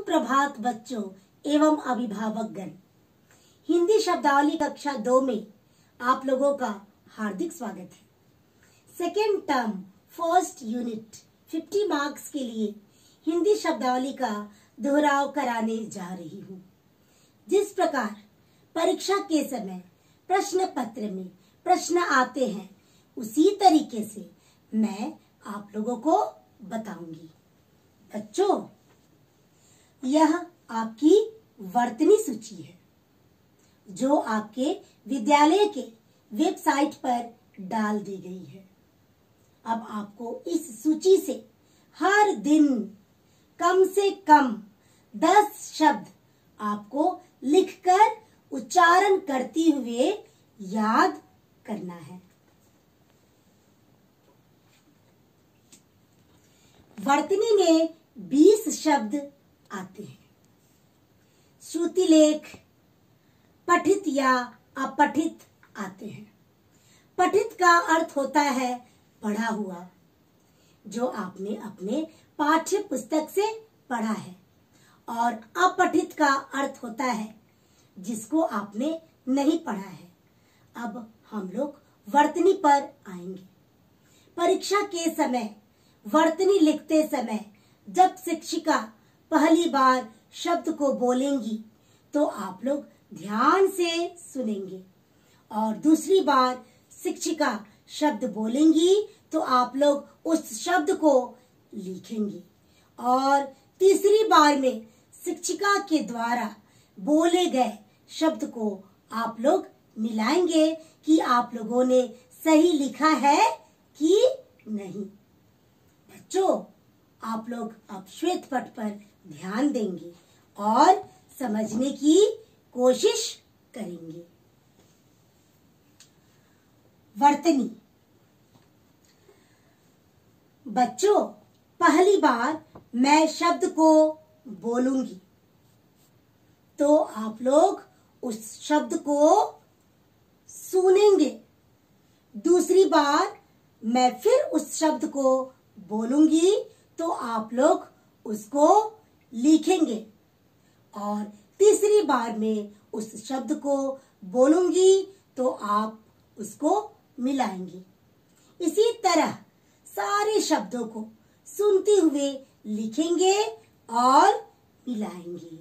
सुप्रभात बच्चों एवं अभिभावकगण। हिंदी शब्दावली कक्षा 2 में आप लोगों का हार्दिक स्वागत है। Second term first unit 50 marks के लिए हिंदी शब्दावली का दोहराव कराने जा रही हूँ। जिस प्रकार परीक्षा के समय प्रश्न पत्र में प्रश्न आते हैं, उसी तरीके से मैं आप लोगों को बताऊंगी। बच्चों, यह आपकी वर्तनी सूची है जो आपके विद्यालय के वेबसाइट पर डाल दी गई है। अब आपको इस सूची से हर दिन कम से कम 10 शब्द आपको लिखकर उच्चारण करते हुए याद करना है। वर्तनी में 20 शब्द आते हैं। श्रुतिलेख, पठित या अपठित आते हैं। पठित का अर्थ होता है पढ़ा हुआ, जो आपने अपने पाठ्य पुस्तक से पढ़ा है, और अपठित का अर्थ होता है जिसको आपने नहीं पढ़ा है। अब हम लोग वर्तनी पर आएंगे। परीक्षा के समय वर्तनी लिखते समय जब शिक्षिका पहली बार शब्द को बोलेंगी तो आप लोग ध्यान से सुनेंगे, और दूसरी बार शिक्षिका शब्द बोलेंगी तो आप लोग उस शब्द को लिखेंगे, और तीसरी बार में शिक्षिका के द्वारा बोले गए शब्द को आप लोग मिलाएंगे कि आप लोगों ने सही लिखा है कि नहीं। बच्चों, आप लोग अब श्वेत पट पर ध्यान देंगे और समझने की कोशिश करेंगे। वर्तनी। बच्चों, पहली बार मैं शब्द को बोलूंगी तो आप लोग उस शब्द को सुनेंगे। दूसरी बार मैं फिर उस शब्द को बोलूंगी तो आप लोग उसको लिखेंगे, और तीसरी बार में उस शब्द को बोलूंगी तो आप उसको मिलाएंगे। इसी तरह सारे शब्दों को सुनते हुए लिखेंगे और मिलाएंगे।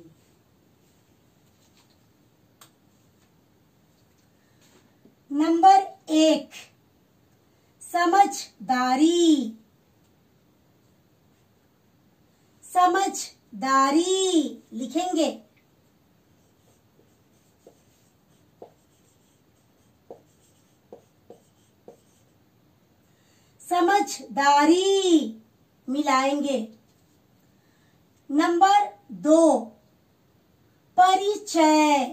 नंबर 1, समझदारी। समझदारी लिखेंगे। समझदारी मिलाएंगे। नंबर 2, परिचय।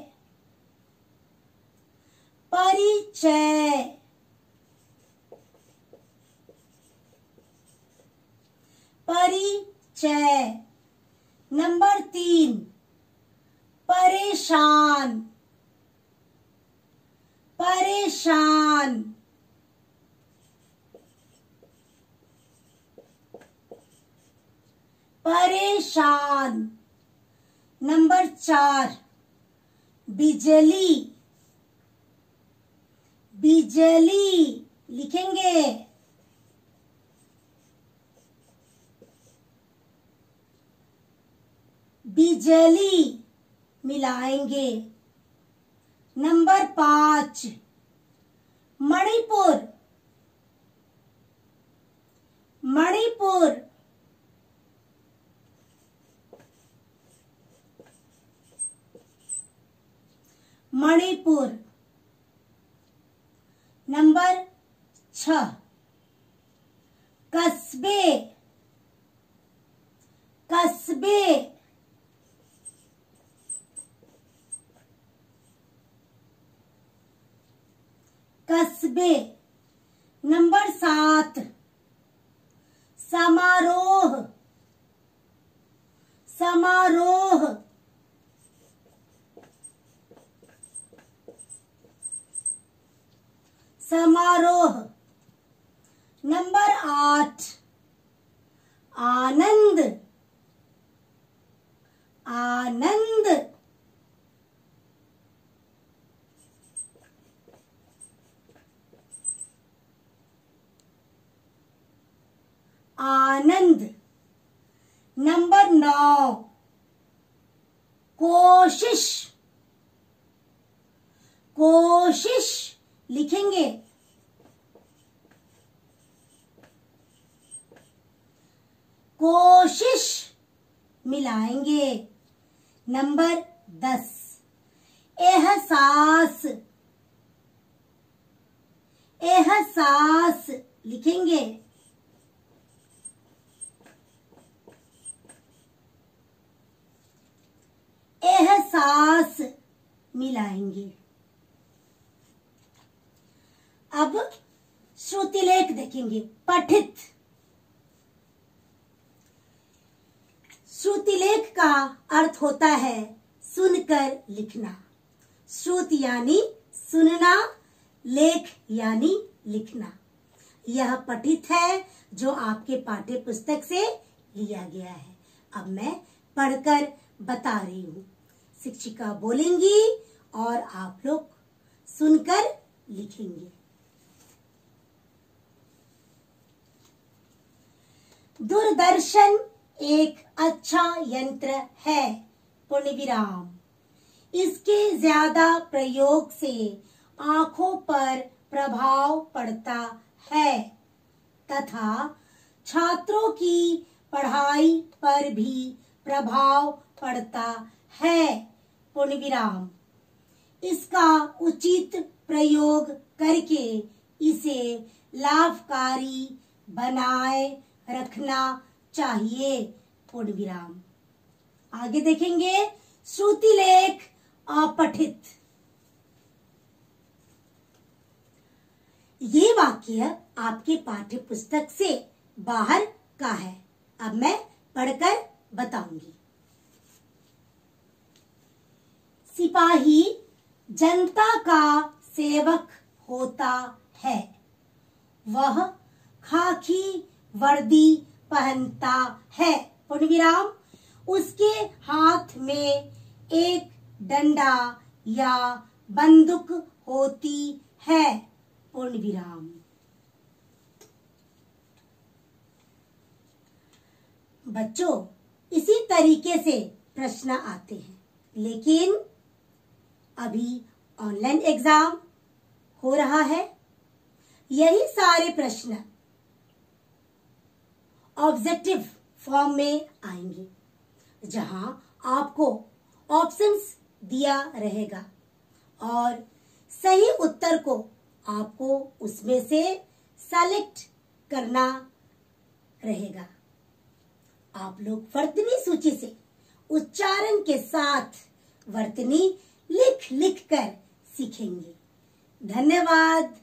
परिचय। परिचय। नंबर 3, परेशान। परेशान। परेशान। नंबर 4, बिजली। बिजली लिखेंगे। बिजली मिलाएंगे। नंबर 5, मणिपुर। मणिपुर। मणिपुर। नंबर 6, कस्बे। कस्बे। कस्बे। नंबर 7, समारोह। समारोह। समारोह। नंबर 8, आनंद। आनंद, आनंद। नंबर 9 कोशिश, कोशिश लिखेंगे। कोशिश मिलाएंगे। नंबर 10 एहसास, एहसास लिखेंगे। एहसास मिलाएंगे। अब श्रुतिलेख देखेंगे। पठित, श्रुतिलेख का अर्थ होता है सुनकर लिखना। श्रुति यानी सुनना, लेख यानी लिखना। यह पठित है जो आपके पाठ्य पुस्तक से लिया गया है। अब मैं पढ़कर बता रही हूँ। शिक्षिका बोलेंगी और आप लोग सुनकर लिखेंगे। दूरदर्शन एक अच्छा यंत्र है, पूर्ण विराम। इसके ज्यादा प्रयोग से आंखों पर प्रभाव पड़ता है तथा छात्रों की पढ़ाई पर भी प्रभाव पड़ता है, पूर्ण विराम। इसका उचित प्रयोग करके इसे लाभकारी बनाए रखना चाहिए, पूर्ण विराम। आगे देखेंगे श्रुतिलेख अपठित। ये वाक्य आपके पाठ्य पुस्तक से बाहर का है। अब मैं पढ़कर बताऊंगी। सिपाही जनता का सेवक होता है। वह खाकी वर्दी पहनता है, पूर्ण विराम। उसके हाथ में एक डंडा या बंदूक होती है, पूर्ण विराम। बच्चों, इसी तरीके से प्रश्न आते हैं, लेकिन अभी ऑनलाइन एग्जाम हो रहा है। यही सारे प्रश्न ऑब्जेक्टिव फॉर्म में आएंगे, जहां आपको ऑप्शंस दिया रहेगा और सही उत्तर को आपको उसमें से सेलेक्ट करना रहेगा। आप लोग वर्तनी सूची से उच्चारण के साथ वर्तनी लिख लिख कर सीखेंगे। धन्यवाद।